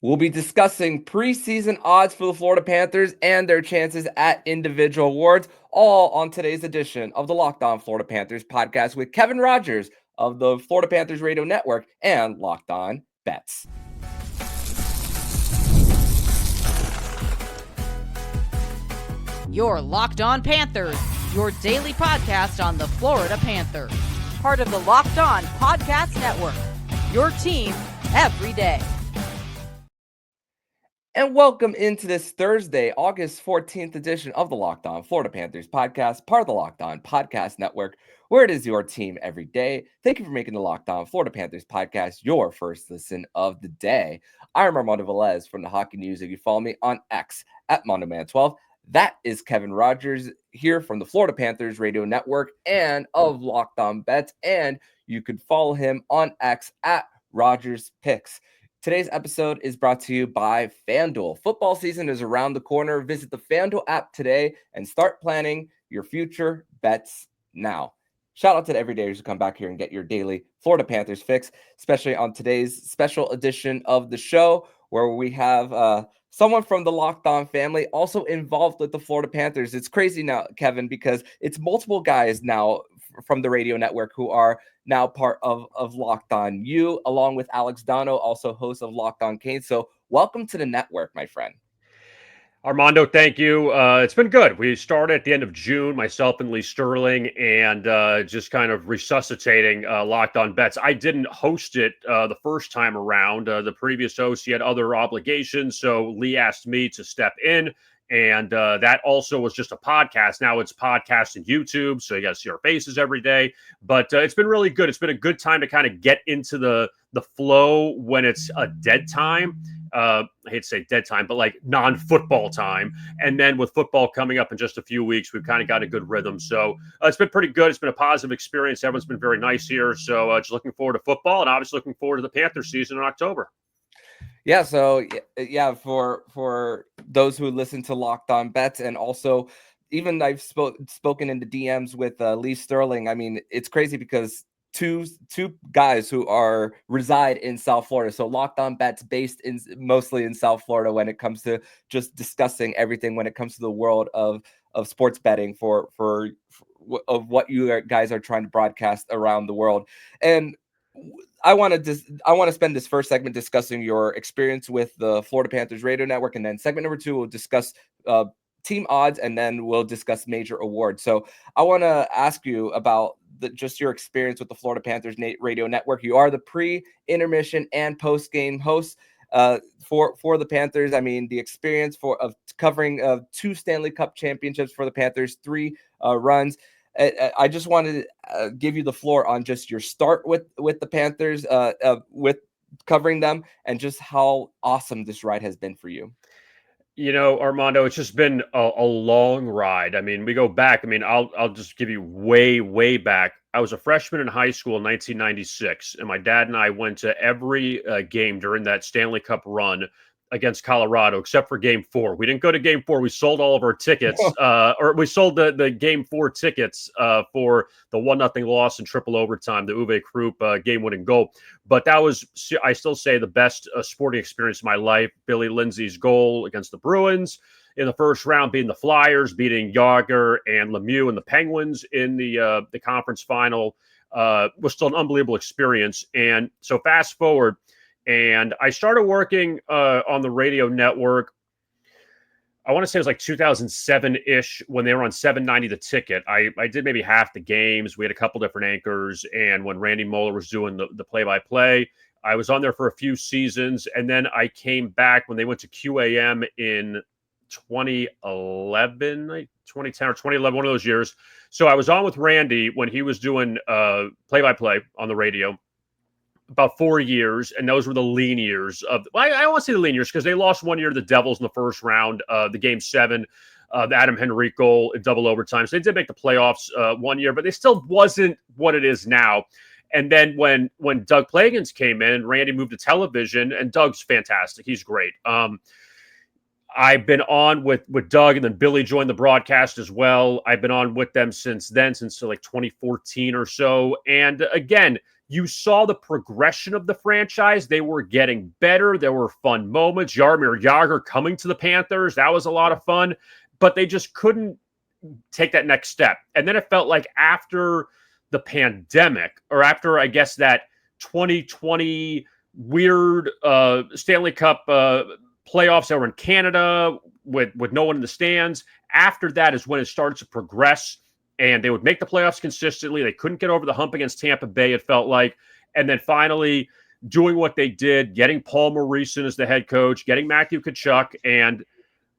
We'll be discussing preseason odds for the Florida Panthers and their chances at individual awards, all on today's edition of the Locked On Florida Panthers podcast with Kevin Rogers of the Florida Panthers Radio Network and Locked On Bets. You're Locked On Panthers, your daily podcast on the Florida Panthers. Part of the Locked On Podcast Network, your team every day. And welcome into this Thursday, August 14th edition of the Locked On Florida Panthers podcast, part of the Locked On Podcast Network, where it is your team every day. Thank you for making the Locked On Florida Panthers podcast your first listen of the day. I'm Armando Velez from the Hockey News. If you follow me on X at MondoMan12, that is Kevin Rogers here from the Florida Panthers Radio Network and of Locked On Bets. And you could follow him on X at Rogers Picks. Today's episode is brought to you by FanDuel. Football season is around the corner. Visit the FanDuel app today and start planning your future bets now. Shout out to the everydayers who come back here and get your daily Florida Panthers fix, especially on today's special edition of the show where we have someone from the Locked On family also involved with the Florida Panthers. It's crazy now, Kevin, because it's multiple guys now from the radio network who are now part of Locked On You, along with Alex Dono, also host of Locked On Canes. So welcome to the network, my friend. Armando, thank you. It's been good. We started at the end of June, myself and Lee Sterling, and just kind of resuscitating Locked On Bets. I didn't host it the first time around. The previous host, he had other obligations, so Lee asked me to step in. And that also was just a podcast. Now it's podcast and YouTube, so you got to see our faces every day. But it's been really good. It's been a good time to kind of get into the flow when it's a dead time. I hate to say dead time, but like non-football time. And then with football coming up in just a few weeks, we've kind of got a good rhythm. So it's been pretty good. It's been a positive experience. Everyone's been very nice here. So just looking forward to football and obviously looking forward to the Panther season in October. Yeah, so yeah, for those who listen to Locked On Bets, and also even I've spoken in the DMs with Lee Sterling. I mean, it's crazy because two guys who reside in South Florida. So Locked On Bets based mostly in South Florida when it comes to just discussing everything when it comes to the world of sports betting for what you guys are trying to broadcast around the world. And I want to spend this first segment discussing your experience with the Florida Panthers Radio Network, and then segment number 2 we'll discuss team odds, and then we'll discuss major awards. So I want to ask you about just your experience with the Florida Panthers Radio Network. You are the pre-intermission and post-game host for the Panthers. I mean, the experience of covering 2 Stanley Cup championships for the Panthers, 3 runs. I just wanted to give you the floor on just your start with the Panthers, with covering them, and just how awesome this ride has been for you. You know, Armando, it's just been a long ride. I mean, we go back. I mean, I'll just give you way back. I was a freshman in high school in 1996, and my dad and I went to every game during that Stanley Cup run against Colorado, except for Game 4. We didn't go to Game 4. We sold all of our tickets, or we sold the Game 4 tickets for the 1-0 loss in triple overtime, the Uwe Krupp game-winning goal. But that was, I still say, the best sporting experience of my life. Billy Lindsay's goal against the Bruins in the first round, beating the Flyers, beating Yager and Lemieux and the Penguins in the conference final was still an unbelievable experience. And so fast forward, and I started working on the radio network, I want to say it was like 2007-ish when they were on 790 The Ticket. I did maybe half the games. We had a couple different anchors. And when Randy Moeller was doing the play-by-play, I was on there for a few seasons. And then I came back when they went to QAM in 2011, 2010 or 2011, one of those years. So I was on with Randy when he was doing play-by-play on the radio. About 4 years, and those were the lean years of. I don't want to say the lean years because they lost 1 year to the Devils in the first round, the Game 7, the Adam Henrique goal in double overtime. So they did make the playoffs 1 year, but they still wasn't what it is now. And then when Doug Plagans came in, Randy moved to television, and Doug's fantastic. He's great. I've been on with Doug, and then Billy joined the broadcast as well. I've been on with them since then, since like 2014 or so. And again, you saw the progression of the franchise. They were getting better. There were fun moments. Jaromir Jagr coming to the Panthers, that was a lot of fun, but they just couldn't take that next step. And then it felt like after the pandemic, or after, I guess, that 2020 weird Stanley Cup playoffs that were in Canada with no one in the stands, after that is when it started to progress, and they would make the playoffs consistently. They couldn't get over the hump against Tampa Bay, it felt like. And then finally doing what they did, getting Paul Maurice as the head coach, getting Matthew Tkachuk, and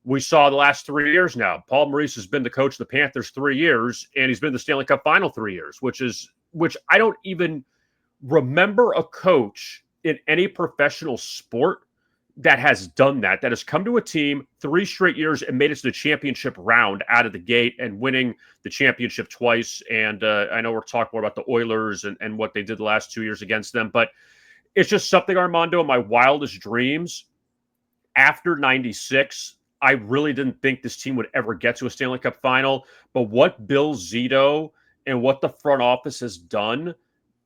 we saw the last 3 years now. Paul Maurice has been the coach of the Panthers 3 years, and he's been the Stanley Cup final 3 years, which I don't even remember a coach in any professional sport that has done that has come to a team 3 straight years and made it to the championship round out of the gate and winning the championship twice. And I know we're talking more about the Oilers and what they did the last 2 years against them, but it's just something, Armando, in my wildest dreams, after 96, I really didn't think this team would ever get to a Stanley Cup final. But what Bill Zito and what the front office has done,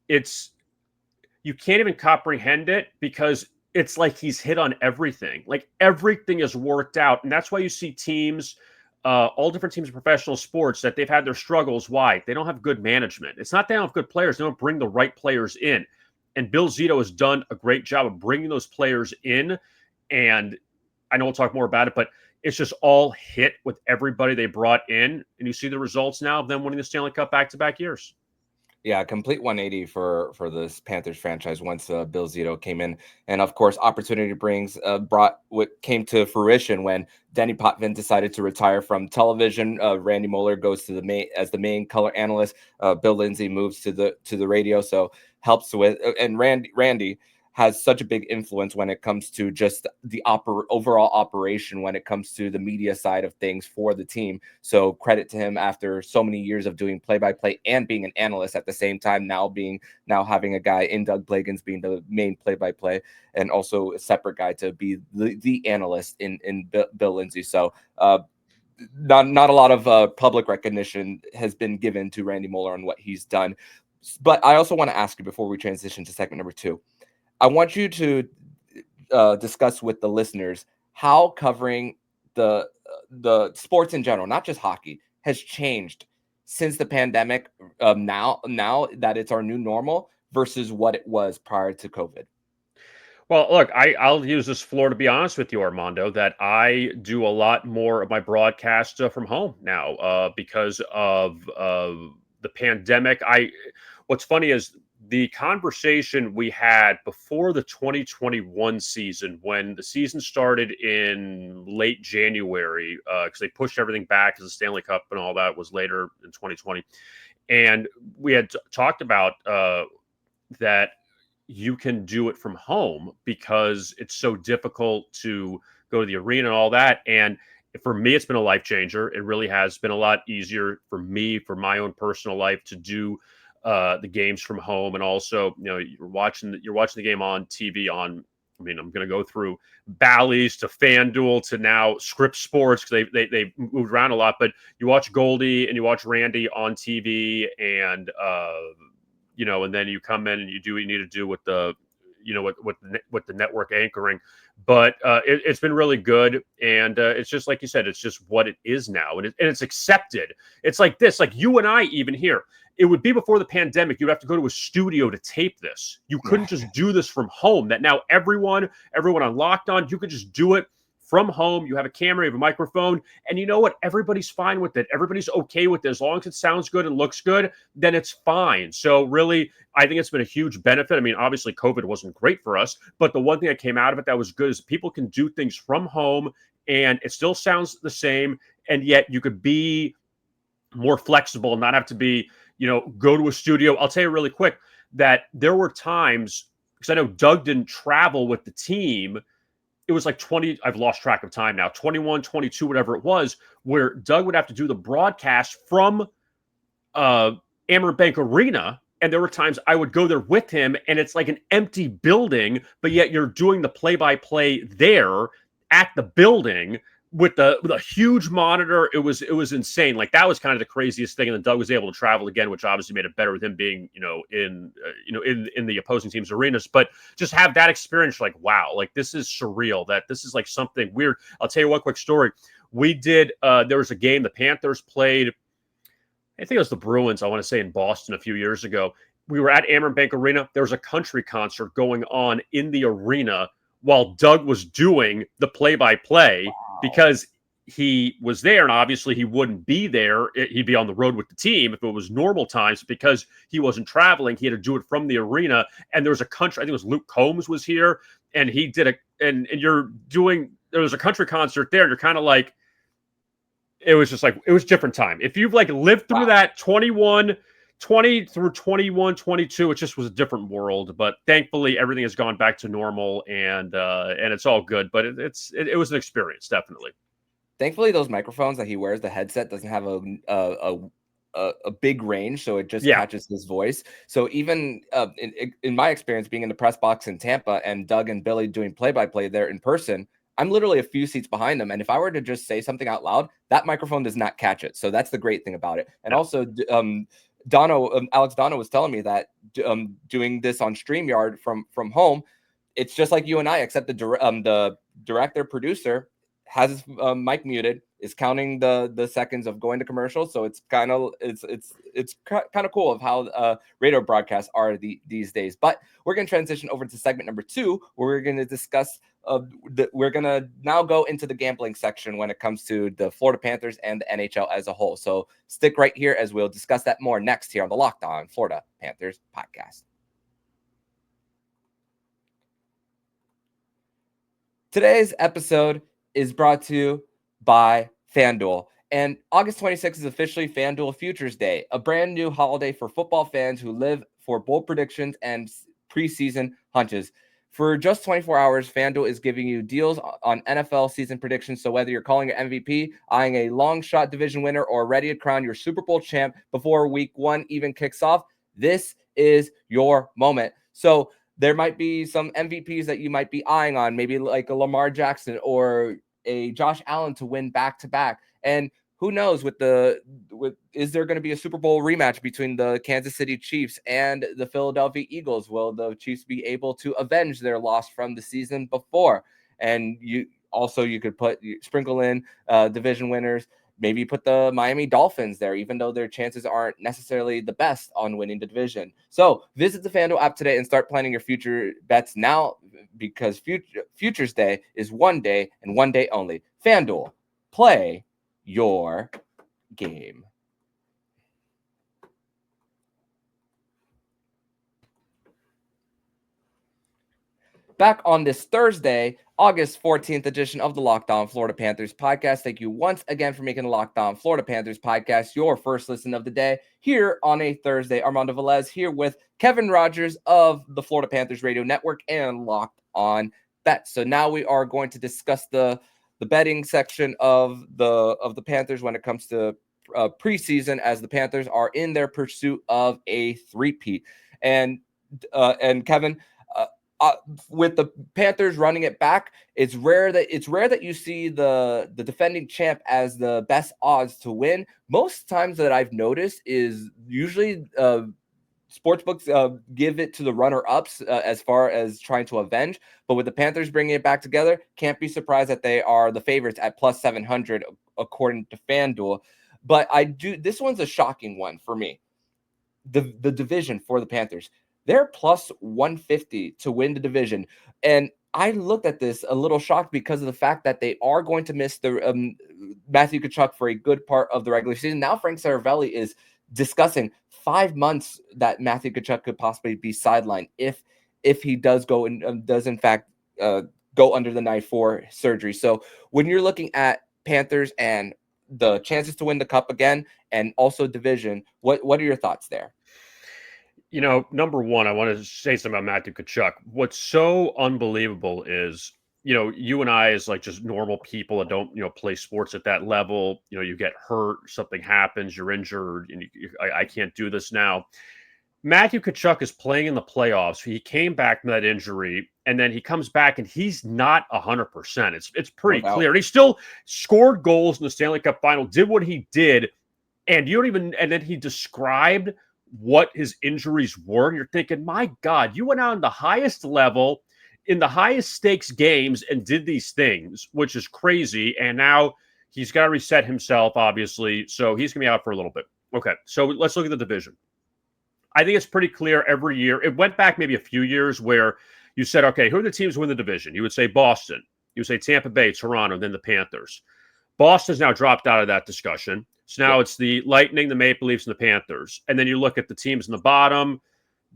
you can't even comprehend it, because it's like he's hit on everything. Like, everything is worked out. And that's why you see teams, all different teams in professional sports, that they've had their struggles. Why? They don't have good management. It's not they don't have good players. They don't bring the right players in. And Bill Zito has done a great job of bringing those players in. And I know we'll talk more about it, but it's just all hit with everybody they brought in. And you see the results now of them winning the Stanley Cup back-to-back years. Yeah, complete 180 for this Panthers franchise once Bill Zito came in, and of course, opportunity brought what came to fruition when Denny Potvin decided to retire from television. Randy Moeller goes to the main color analyst. Bill Lindsay moves to the radio, so helps with. And Randy has such a big influence when it comes to just the overall operation, when it comes to the media side of things for the team. So credit to him after so many years of doing play-by-play and being an analyst at the same time, now having a guy in Doug Blagans being the main play-by-play, and also a separate guy to be the analyst in Bill Lindsay. So not a lot of public recognition has been given to Randy Moeller on what he's done. But I also want to ask you, before we transition to segment number 2, I want you to discuss with the listeners how covering the sports in general, not just hockey, has changed since the pandemic. Now that it's our new normal versus what it was prior to COVID. Well, look, I'll use this floor to be honest with you, Armando, that I do a lot more of my broadcast from home now because of the pandemic. What's funny is the conversation we had before the 2021 season, when the season started in late January, because they pushed everything back because the Stanley Cup and all that was later in 2020. And we had talked about that you can do it from home because it's so difficult to go to the arena and all that. And for me, it's been a life changer. It really has been a lot easier for me, for my own personal life, to do the games from home. And also, you're watching the game on TV I'm going to go through Bally's to FanDuel to now Script Sports, because they moved around a lot, but you watch Goldie and you watch Randy on TV, and and then you come in and you do what you need to do with the with the network anchoring. But it's been really good, and it's just like you said, it's just what it is now, and it's accepted. It's like this, like you and I even here. It would be before the pandemic, you'd have to go to a studio to tape this. You couldn't just do this from home. That now everyone on Locked On, you could just do it from home. You have a camera, you have a microphone, and you know what? Everybody's fine with it. Everybody's okay with it. As long as it sounds good and looks good, then it's fine. So really, I think it's been a huge benefit. I mean, obviously COVID wasn't great for us, but the one thing that came out of it that was good is people can do things from home and it still sounds the same. And yet you could be more flexible and not have to be, go to a studio. I'll tell you really quick that there were times, because I know Doug didn't travel with the team. It was like 20, I've lost track of time now, 21, 22, whatever it was, where Doug would have to do the broadcast from Amerant Bank Arena. And there were times I would go there with him and it's like an empty building, but yet you're doing the play-by-play there at the building with a huge monitor. It was insane. Like, that was kind of the craziest thing. And then Doug was able to travel again, which obviously made it better with him being, in the opposing team's arenas. But just have that experience, like, wow, like, this is surreal, that this is like something weird. I'll tell you one quick story. We did, there was a game the Panthers played, I think it was the Bruins, I want to say, in Boston a few years ago. We were at Amerant Bank Arena. There was a country concert going on in the arena while Doug was doing the play-by-play. Wow. Because he was there, and obviously he wouldn't be there. He'd be on the road with the team if it was normal times. Because he wasn't traveling, he had to do it from the arena. And there was a country, I think it was Luke Combs was here, and he did and there was a country concert there, and you're kind of like, it was just like, it was different time. If you've like lived through that 20 through 21, 22, it just was a different world. But thankfully, everything has gone back to normal, and it's all good. But it was an experience, definitely. Thankfully, those microphones that he wears, the headset doesn't have a big range, so it just catches his voice. So even in my experience being in the press box in Tampa and Doug and Billy doing play-by-play there in person, I'm literally a few seats behind them. And if I were to just say something out loud, that microphone does not catch it. So that's the great thing about it. And also, Alex Dono was telling me that doing this on StreamYard from home, it's just like you and I, except the director producer has his mic muted, is counting the seconds of going to commercial. So it's kind of cool of how radio broadcasts are these days. But we're going to transition over to segment number 2, where we're going to discuss. We're going to now go into the gambling section when it comes to the Florida Panthers and the NHL as a whole. So stick right here as we'll discuss that more next here on the Locked On Florida Panthers podcast. Today's episode is brought to you by FanDuel. And August 26th is officially FanDuel Futures Day, a brand new holiday for football fans who live for bold predictions and preseason hunches. For just 24 hours, FanDuel is giving you deals on NFL season predictions. So whether you're calling your MVP, eyeing a long shot division winner, or ready to crown your Super Bowl champ before week 1 even kicks off, this is your moment. So there might be some MVPs that you might be eyeing on, maybe like a Lamar Jackson or a Josh Allen to win back-to-back. And who knows, is there going to be a Super Bowl rematch between the Kansas City Chiefs and the Philadelphia Eagles? Will the Chiefs be able to avenge their loss from the season before? And you could sprinkle in division winners. Maybe put the Miami Dolphins there, even though their chances aren't necessarily the best on winning the division. So visit the FanDuel app today and start planning your future bets now, because Futures Day is one day and one day only. FanDuel, play your game. Back on this Thursday, August 14th edition of the Locked On Florida Panthers podcast. Thank you once again for making the Locked On Florida Panthers podcast your first listen of the day here on a Thursday. Armando Velez here with Kevin Rogers of the Florida Panthers Radio Network and Locked On Bets. So now we are going to discuss the betting section of the Panthers when it comes to preseason, as the Panthers are in their pursuit of a three-peat. And Kevin, with the Panthers running it back, it's rare that you see the defending champ as the best odds to win. Most times that I've noticed is usually sportsbooks give it to the runner-ups as far as trying to avenge. But with the Panthers bringing it back together, can't be surprised that they are the favorites at plus 700 according to FanDuel. But this one's a shocking one for me. The division for the Panthers, they're plus 150 to win the division. And I looked at this a little shocked because of the fact that they are going to miss the Matthew Tkachuk for a good part of the regular season. Now Frank Saravelli is discussing 5 months that Matthew Tkachuk could possibly be sidelined if he does go and does in fact go under the knife for surgery. So when you're looking at Panthers and the chances to win the cup again and also division, what are your thoughts there? Number one, I want to say something about Matthew Tkachuk. What's so unbelievable is, you and I, as like just normal people that don't, play sports at that level, you get hurt, something happens, you're injured, and I can't do this now. Matthew Tkachuk is playing in the playoffs. He came back from that injury, and then he comes back, and he's not 100%. It's pretty clear. And he still scored goals in the Stanley Cup final, did what he did, and then he described what his injuries were, and you're thinking, my God, you went out on the highest level in the highest stakes games and did these things, which is crazy. And now he's got to reset himself, obviously, so he's going to be out for a little bit. Okay, so let's look at the division. I think it's pretty clear every year. It went back maybe a few years where you said, okay, who are the teams who win the division? You would say Boston. You would say Tampa Bay, Toronto, then the Panthers. Boston's now dropped out of that discussion. So now it's the Lightning, the Maple Leafs, and the Panthers. And then you look at the teams in the bottom.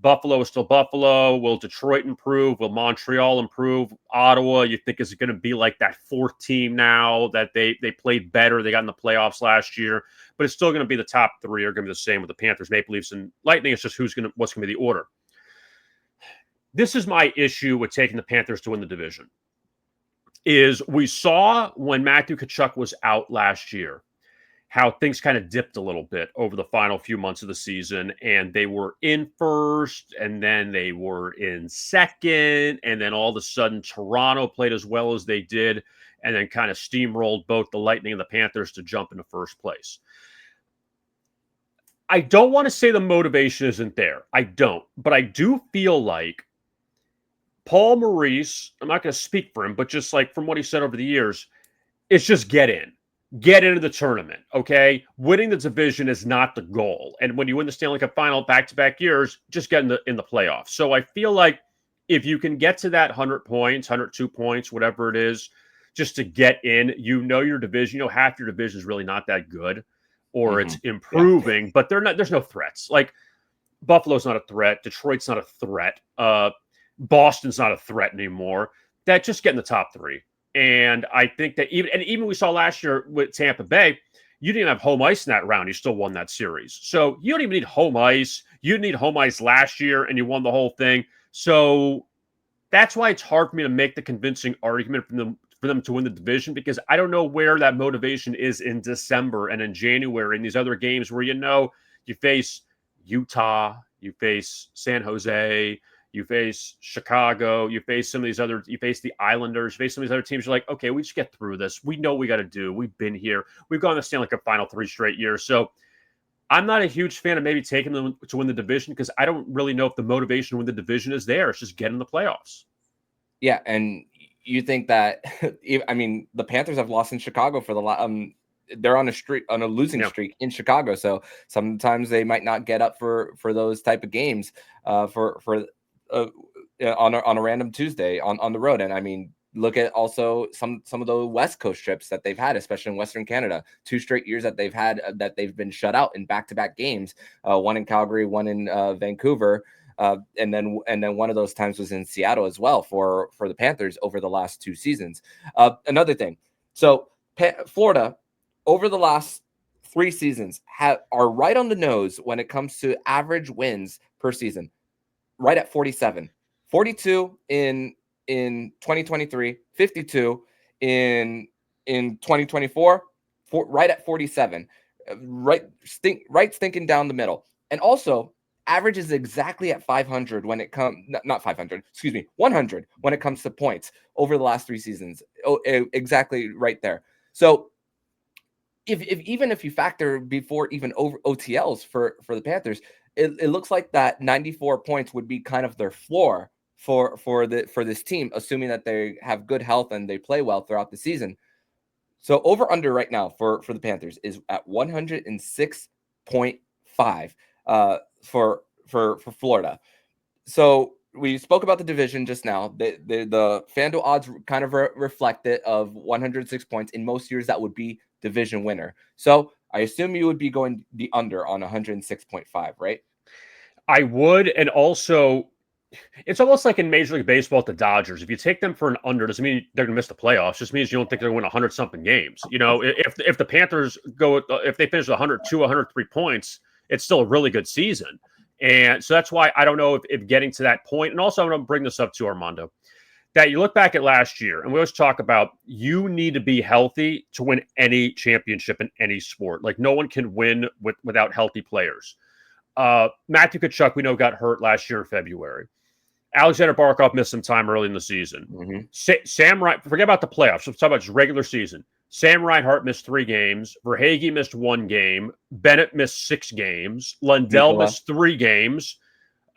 Buffalo is still Buffalo. Will Detroit improve? Will Montreal improve? Ottawa, you think, is going to be like that fourth team now that they played better. They got in the playoffs last year. But it's still going to be the top three are going to be the same with the Panthers, Maple Leafs, and Lightning. It's just what's going to be the order. This is my issue with taking the Panthers to win the division. Is we saw when Matthew Tkachuk was out last year, how things kind of dipped a little bit over the final few months of the season, and they were in first, and then they were in second, and then all of a sudden Toronto played as well as they did, and then kind of steamrolled both the Lightning and the Panthers to jump into first place. I don't want to say the motivation isn't there. I don't, but I do feel like Paul Maurice, I'm not going to speak for him, but just like from what he said over the years, it's just get into the tournament, okay? Winning the division is not the goal. And when you win the Stanley Cup final back-to-back years, just get in the playoffs. So I feel like if you can get to that 100 points, 102 points, whatever it is, just to get in, your division, half your division is really not that good, or it's improving, but there's no threats. Like Buffalo's not a threat. Detroit's not a threat. Boston's not a threat anymore. That just get in the top three. And I think that even we saw last year with Tampa Bay, you didn't have home ice in that round. You still won that series. So you don't even need home ice. You didn't need home ice last year, and you won the whole thing. So that's why it's hard for me to make the convincing argument for them to win the division, because I don't know where that motivation is in December and in January in these other games where you face Utah, you face San Jose, you face Chicago, you face the Islanders, you face some of these other teams. You're like, okay, we just get through this. We know what we got to do. We've been here. We've gone to the Stanley Cup final 3 straight years. So I'm not a huge fan of maybe taking them to win the division, because I don't really know if the motivation to win the division is there. It's just get in the playoffs. Yeah, and you think that, I mean, the Panthers have lost in Chicago for they're on a losing streak in Chicago. So sometimes they might not get up for those type of games on a random Tuesday on the road. And I mean, look at also some of the West Coast trips that they've had, especially in Western Canada. 2 straight years that they've had that they've been shut out in back-to-back games. One in Calgary, one in Vancouver. And then one of those times was in Seattle as well for the Panthers over the last 2 seasons. Another thing, so Florida over the last 3 seasons are right on the nose when it comes to average wins per season, right at 47, 42 in 2023, 52 in 2024, right at 47, right stinking down the middle, and also average is exactly at 500 when it comes, not 500, 100 when it comes to points over the last 3 seasons. Exactly right there. So even if you factor before even over OTLs for the Panthers, it looks like that 94 points would be kind of their floor for this team, assuming that they have good health and they play well throughout the season. So over under right now for the Panthers is at 106.5 for Florida. So we spoke about the division just now. The FanDuel odds kind of reflect it of 106 points. In most years, that would be division winner. So I assume you would be going the under on 106.5, right? I would, and also it's almost like in Major League Baseball at the Dodgers. If you take them for an under, doesn't mean they're going to miss the playoffs. Just means you don't think they're going to win 100-something games. If the Panthers if they finish 102, 103 points, it's still a really good season. And so that's why I don't know if getting to that point. And also, I'm going to bring this up to Armando, that you look back at last year, and we always talk about you need to be healthy to win any championship in any sport. Like no one can win without healthy players. Matthew Tkachuk, we know, got hurt last year in February. Alexander Barkov missed some time early in the season. Sam Reinhart, forget about the playoffs. Let's talk about just regular season. Sam Reinhart missed 3 games. Verhaeghe missed 1 game. Bennett missed 6 games. Lundell missed 3 games.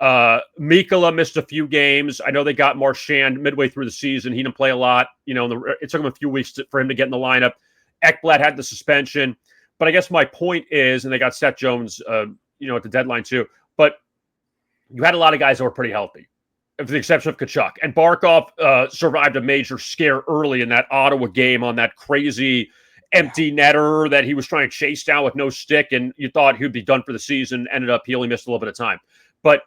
Mikkola missed a few games. I know they got Marchand midway through the season. He didn't play a lot. It took him a few weeks for him to get in the lineup. Ekblad had the suspension. But I guess my point is, and they got Seth Jones, at the deadline too. But you had a lot of guys that were pretty healthy, with the exception of Tkachuk. And Barkov survived a major scare early in that Ottawa game on that crazy empty netter that he was trying to chase down with no stick, and you thought he'd be done for the season. Ended up he only missed a little bit of time. But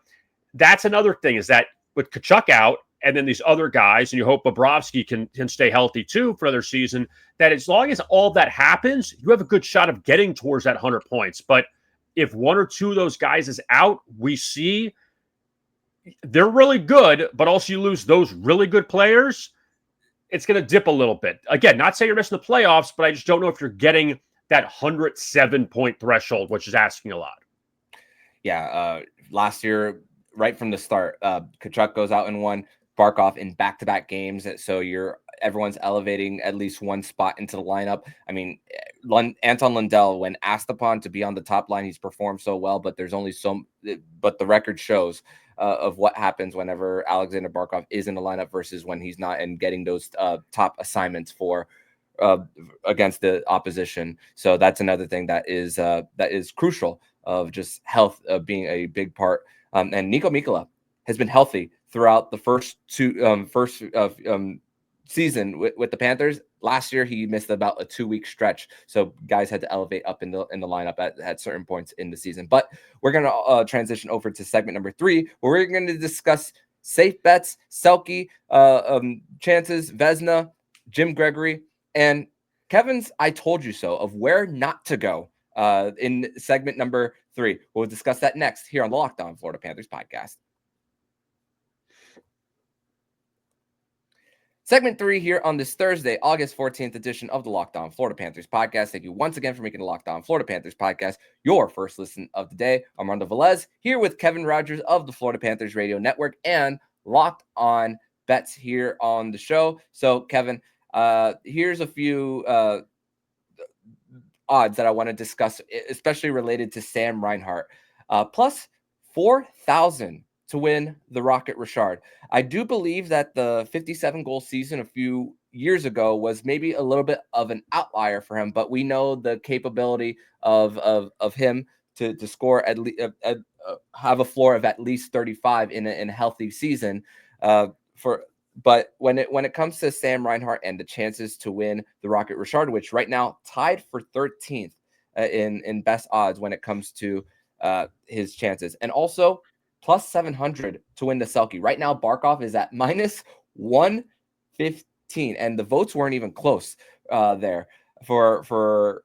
that's another thing, is that with Tkachuk out and then these other guys, and you hope Bobrovsky can stay healthy too for another season, that as long as all that happens, you have a good shot of getting towards that 100 points. But if 1 or 2 of those guys is out, we see they're really good, but also you lose those really good players, it's going to dip a little bit. Again, not saying you're missing the playoffs, but I just don't know if you're getting that 107-point threshold, which is asking a lot. Yeah, last year, right from the start, Tkachuk goes out in 1, Barkov in back-to-back games, so everyone's elevating at least one spot into the lineup. I mean, Anton Lundell, when asked upon to be on the top line, he's performed so well, but but the record shows of what happens whenever Alexander Barkov is in the lineup versus when he's not, and getting those top assignments for against the opposition. So that's another thing that is crucial, of just health being a big part. And Nico Mikkola has been healthy throughout the first season with the Panthers. Last year, he missed about a 2-week stretch, so guys had to elevate up in the lineup at certain points in the season. But we're going to transition over to segment number 3, where we're going to discuss safe bets, Selke, chances, Vezina, Jim Gregory, and Kevin's "I told you so" of where not to go in segment number 3. We'll discuss that next here on the Locked On Florida Panthers podcast. Segment 3 here on this Thursday, August 14th edition of the Locked On Florida Panthers podcast. Thank you once again for making the Locked On Florida Panthers podcast your first listen of the day. Armando Velez here with Kevin Rogers of the Florida Panthers Radio Network and Locked On Bets here on the show. So, Kevin, here's a few odds that I want to discuss, especially related to Sam Reinhart. Plus 4,000 to win the Rocket Richard. I do believe that the 57-goal season a few years ago was maybe a little bit of an outlier for him, but we know the capability of him to score at least have a floor of at least 35 in a healthy season. But when it comes to Sam Reinhart and the chances to win the Rocket Richard, which right now tied for 13th in best odds when it comes to his chances, and also plus 700 to win the Selke. Right now, Barkov is at minus 115, and the votes weren't even close there for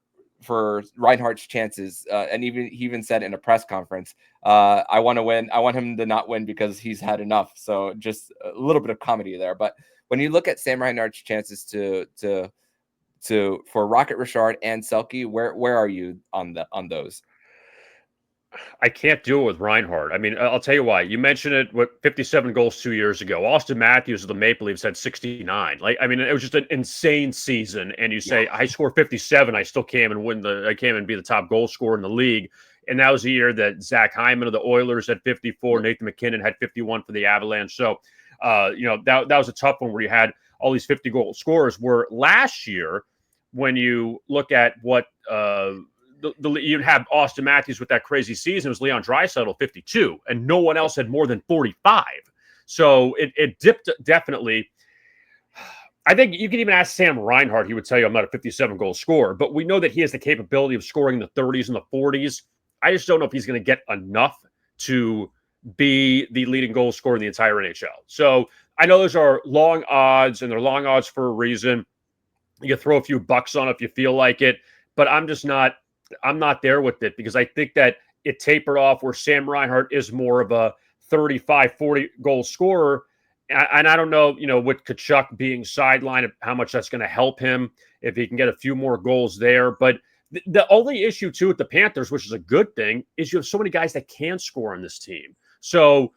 Reinhardt's chances. And he even said in a press conference, I want to win. I want him to not win because he's had enough. So just a little bit of comedy there. But when you look at Sam Reinhardt's chances for Rocket Richard and Selke, where are you on those? I can't do it with Reinhart. I mean, I'll tell you why. You mentioned it with 57 goals 2 years ago. Austin Matthews of the Maple Leafs had 69. It was just an insane season. And you say, I score 57, I still came and be the top goal scorer in the league. And that was the year that Zach Hyman of the Oilers had 54, Nathan McKinnon had 51 for the Avalanche. So, that was a tough one where you had all these 50-goal scorers. Where last year, when you look at what you'd have Austin Matthews with that crazy season, it was Leon Draisaitl 52, and no one else had more than 45. So it dipped definitely. I think you can even ask Sam Reinhart; he would tell you I'm not a 57-goal scorer, but we know that he has the capability of scoring in the 30s and the 40s. I just don't know if he's going to get enough to be the leading goal scorer in the entire NHL. So I know those are long odds, and they're long odds for a reason. You throw a few bucks on it if you feel like it, but I'm not there with it, because I think that it tapered off where Sam Reinhart is more of a 35, 40 goal scorer. And I don't know, with Tkachuk being sidelined, how much that's going to help him if he can get a few more goals there. But The only issue too with the Panthers, which is a good thing, is you have so many guys that can score on this team. So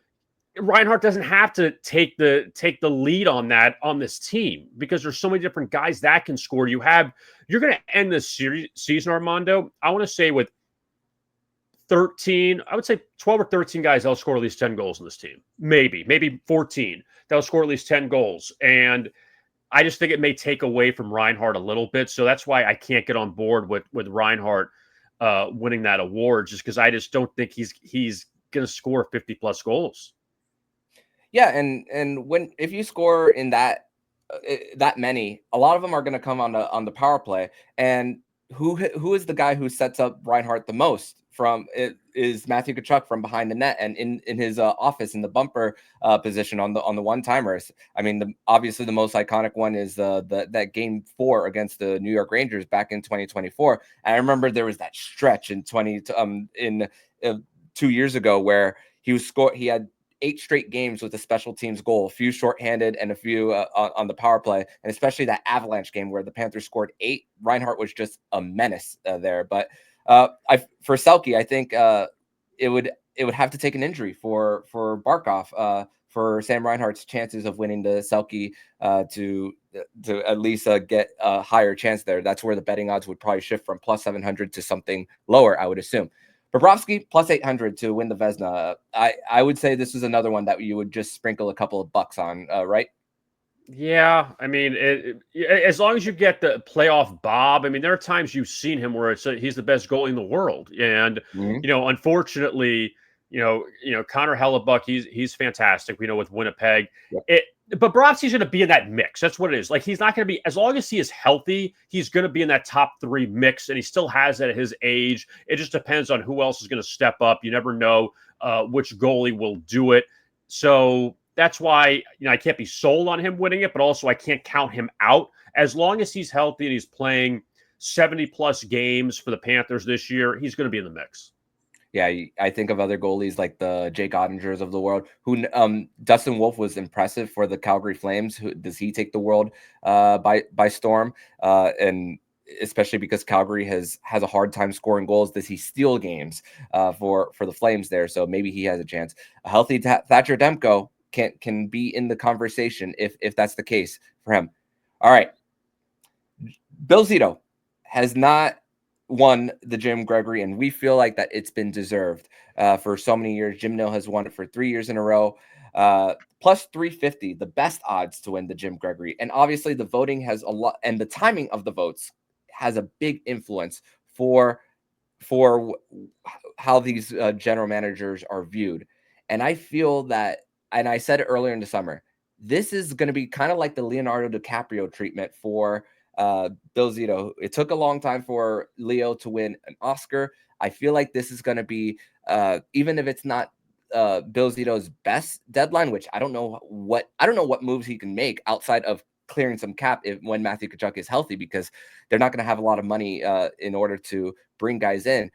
Reinhart doesn't have to take the lead on that on this team because there's so many different guys that can score. You're going to end this season, Armando, I want to say with 13, I would say 12 or 13 guys that'll score at least 10 goals in this team. Maybe 14 that'll score at least 10 goals. And I just think it may take away from Reinhart a little bit. So that's why I can't get on board with Reinhart winning that award, just because I just don't think he's going to score 50 plus goals. Yeah, and if you score in that many, a lot of them are going to come on the power play. And who is the guy who sets up Reinhart the most? From it is Matthew Tkachuk from behind the net and in his office in the bumper position on the one-timers. I mean, obviously the most iconic one is that Game 4 against the New York Rangers back in 2024. And I remember there was that stretch in 2 years ago where he had 8 straight games with a special teams goal, a few shorthanded and a few on the power play, and especially that Avalanche game where the Panthers scored 8. Reinhart was just a menace there. But for Selke, I think it would have to take an injury for Barkov for Sam Reinhart's chances of winning the Selke to at least get a higher chance there. That's where the betting odds would probably shift from plus 700 to something lower, I would assume. Bobrovsky plus 800 to win the Vezina. I would say this is another one that you would just sprinkle a couple of bucks on, right? Yeah, I mean, as long as you get the playoff Bob, I mean, there are times you've seen him where he's the best goalie in the world, and unfortunately, Connor Hellebuck, he's fantastic. We know with Winnipeg, but Bobrovsky's going to be in that mix. That's what it is. Like, he's not going to be, as long as he is healthy, he's going to be in that top 3 mix, and he still has that at his age. It just depends on who else is going to step up. You never know which goalie will do it. So that's why I can't be sold on him winning it, but also I can't count him out. As long as he's healthy and he's playing 70-plus games for the Panthers this year, he's going to be in the mix. Yeah, I think of other goalies like the Jake Ottingers of the world. Who Dustin Wolf was impressive for the Calgary Flames. Does he take the world by storm? And especially because Calgary has a hard time scoring goals. Does he steal games for the Flames there? So maybe he has a chance. A healthy Thatcher Demko can be in the conversation if that's the case for him. All right, Bill Zito has not won the Jim Gregory, and we feel like that it's been deserved for so many years. Jim Nill has won it for 3 years in a row. Plus 350, the best odds to win the Jim Gregory. And obviously the voting has a lot, and the timing of the votes has a big influence for how these general managers are viewed. And I feel that, and I said it earlier in the summer, this is going to be kind of like the Leonardo DiCaprio treatment for Bill Zito. It took a long time for Leo to win an Oscar. I feel like this is going to be, even if it's not Bill Zito's best deadline, which I don't know what moves he can make outside of clearing some cap when Matthew Tkachuk is healthy, because they're not going to have a lot of money in order to bring guys in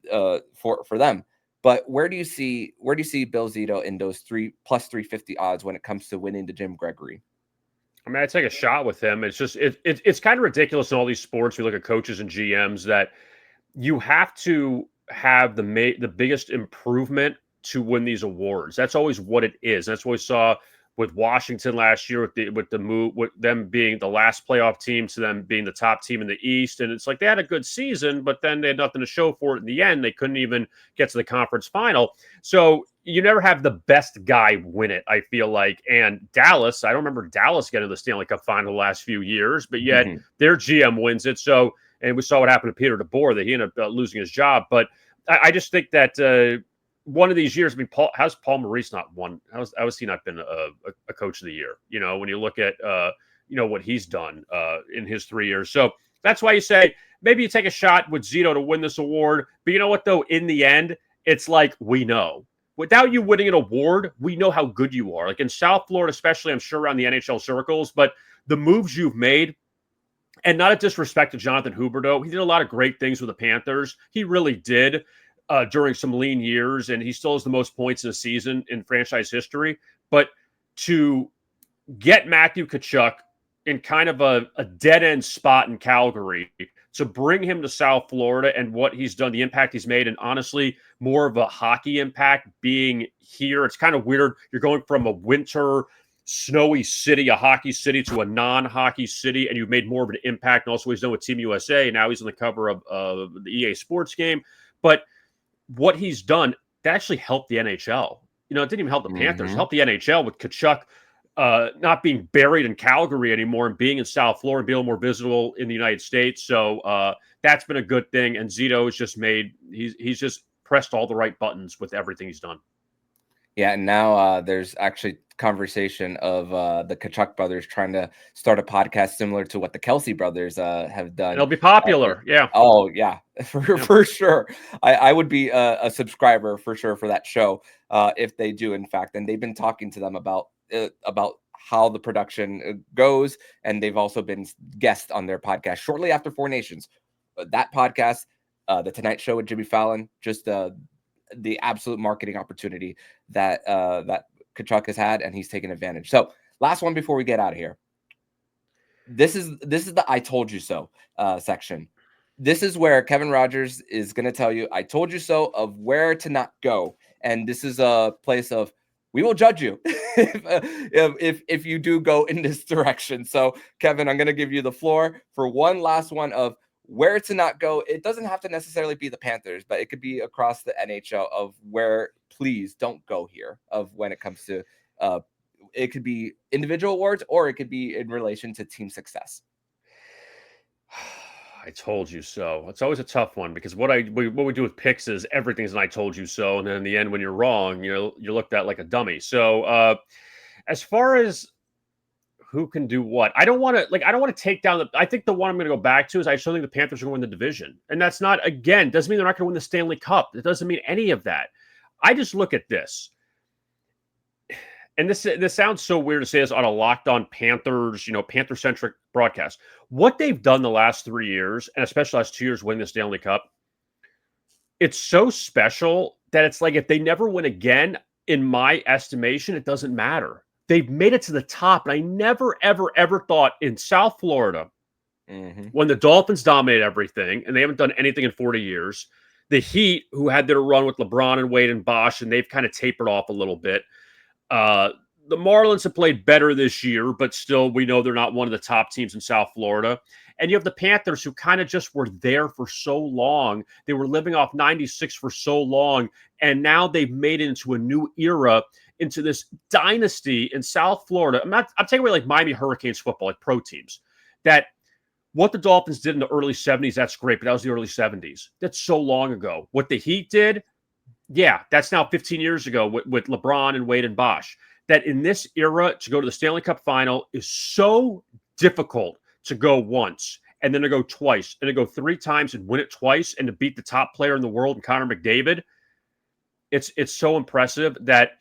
for them. But where do you see Bill Zito in those plus 350 odds when it comes to winning the Jim Gregory? I mean, I take a shot with him. It's just it's kind of ridiculous in all these sports. We look at coaches and GMs that you have to have the biggest improvement to win these awards. That's always what it is. That's what we saw with Washington last year with the move, with them being the last playoff team to them being the top team in the East. And it's like they had a good season, but then they had nothing to show for it in the end. They couldn't even get to the conference final. So you never have the best guy win it, I feel like. And Dallas, I don't remember Dallas getting the Stanley Cup final the last few years, but yet their GM wins it. So, and we saw what happened to Peter DeBoer, that he ended up losing his job. But I just think that one of these years, I mean, how's Paul Maurice not won? How has he not been a coach of the year? You know, when you look at, what he's done in his 3 years. So that's why you say, maybe you take a shot with Zito to win this award. But you know what, though? In the end, it's like, we know. Without you winning an award, we know how good you are. Like in South Florida, especially, I'm sure around the NHL circles, but the moves you've made, and not a disrespect to Jonathan Huberdeau, he did a lot of great things with the Panthers. He really did. During some lean years, and he still has the most points in a season in franchise history. But to get Matthew Tkachuk in kind of a dead-end spot in Calgary to bring him to South Florida and what he's done, the impact he's made, and honestly, more of a hockey impact being here. It's kind of weird. You're going from a winter snowy city, a hockey city, to a non-hockey city, and you've made more of an impact. And also, he's done with Team USA, and now he's on the cover of the EA Sports game. But what he's done, that actually helped the NHL. It didn't even help the Panthers. It helped the NHL with Tkachuk not being buried in Calgary anymore and being in South Florida and being more visible in the United States. So that's been a good thing. And Zito has just he's just pressed all the right buttons with everything he's done. Yeah, and now there's actually conversation of the Tkachuk brothers trying to start a podcast similar to what the Kelsey brothers have done. It'll be popular, yeah. Oh, yeah, for sure. I would be a subscriber for sure for that show if they do, in fact. And they've been talking to them about how the production goes, and they've also been guests on their podcast shortly after Four Nations. That podcast, The Tonight Show with Jimmy Fallon, just the absolute marketing opportunity that Tkachuk has had, and he's taken advantage. So last one before we get out of here. This is the I told you so section. This is where Kevin Rogers is going to tell you, I told you so, of where to not go. And this is a place of, we will judge you if you do go in this direction. So Kevin, I'm going to give you the floor for one last one of where to not go. It doesn't have to necessarily be the Panthers, but it could be across the NHL of where, please don't go here, of when it comes to it could be individual awards, or it could be in relation to team success. I told you so. It's always a tough one because what we do with picks is everything's an I told you so, and then in the end, when you're wrong, you're looked at like a dummy. So as far as who can do what, I don't want to take down I think the one I'm going to go back to is I still think the Panthers are going to win the division, and that's not, again, doesn't mean they're not going to win the Stanley Cup. It doesn't mean any of that. I just look at this. And this sounds so weird to say this on a Locked On Panthers, Panther-centric broadcast. What they've done the last 3 years, and especially last 2 years winning the Stanley Cup, it's so special that it's like if they never win again, in my estimation, it doesn't matter. They've made it to the top, and I never, ever, ever thought in South Florida, when the Dolphins dominate everything, and they haven't done anything in 40 years, the Heat, who had their run with LeBron and Wade and Bosch, and they've kind of tapered off a little bit. The Marlins have played better this year, but still, we know they're not one of the top teams in South Florida. And you have the Panthers, who kind of just were there for so long. They were living off 96 for so long. And now they've made it into a new era, into this dynasty in South Florida. I'm taking away like Miami Hurricanes football, like pro teams. That what the Dolphins did in the early 70s, that's great, but that was the early 70s. That's so long ago. What the Heat did, yeah, that's now 15 years ago with LeBron and Wade and Bosch. That in this era, to go to the Stanley Cup final is so difficult to go once and then to go twice and to go 3 times and win it twice and to beat the top player in the world, Connor McDavid. It's so impressive that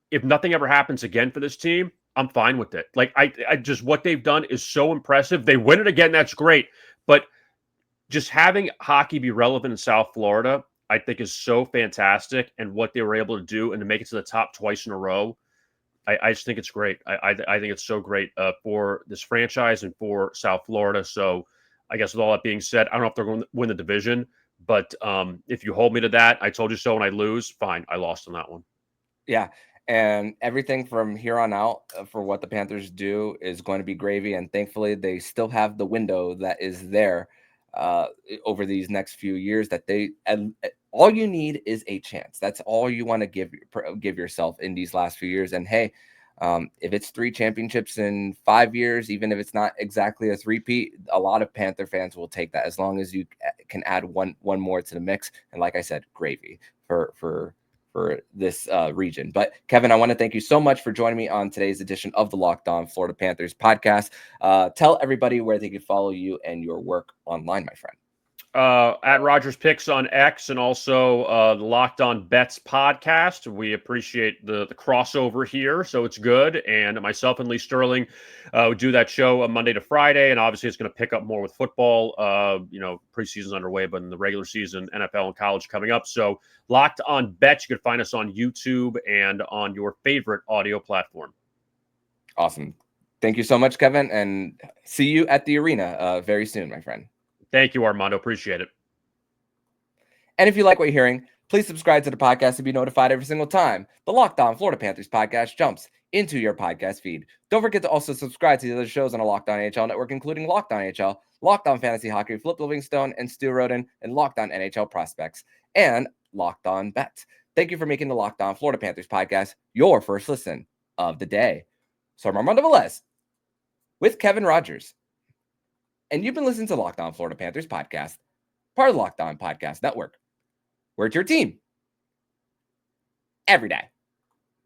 if nothing ever happens again for this team, I'm fine with it. Like I just, what they've done is so impressive. They win it again, that's great. But just having hockey be relevant in South Florida, I think is so fantastic, and what they were able to do and to make it to the top twice in a row, I just think it's great. I think it's so great for this franchise and for South Florida. So I guess with all that being said, I don't know if they're going to win the division, but if you hold me to that, I told you so, and I lose, fine. I lost on that one. Yeah. And everything from here on out for what the Panthers do is going to be gravy. And thankfully, they still have the window that is there over these next few years that all you need is a chance. That's all you want to give yourself in these last few years. And hey, if it's 3 championships in 5 years, even if it's not exactly a three-peat, a lot of Panther fans will take that as long as you can add one more to the mix. And like I said, gravy for this region. But Kevin, I want to thank you so much for joining me on today's edition of the Locked On Florida Panthers podcast. Tell everybody where they can follow you and your work online, my friend. At Rogers Picks on X, and also the Locked On Bets podcast. We appreciate the crossover here, so it's good. And myself and Lee Sterling do that show Monday to Friday, and obviously it's going to pick up more with football. Preseason's underway, but in the regular season, NFL and college coming up. So Locked On Bets, you can find us on YouTube and on your favorite audio platform. Awesome. Thank you so much, Kevin, and see you at the arena very soon, my friend. Thank you, Armando. Appreciate it. And if you like what you're hearing, please subscribe to the podcast to be notified every single time the Locked On Florida Panthers podcast jumps into your podcast feed. Don't forget to also subscribe to the other shows on the Locked On NHL network, including Locked On NHL, Locked On Fantasy Hockey, Flip Livingstone and Stu Roden, and Locked On NHL Prospects, and Locked On Bets. Thank you for making the Locked On Florida Panthers podcast your first listen of the day. So I'm Armando Velez with Kevin Rogers, and you've been listening to Locked On Florida Panthers podcast, part of the Locked On Podcast Network. We're your team every day.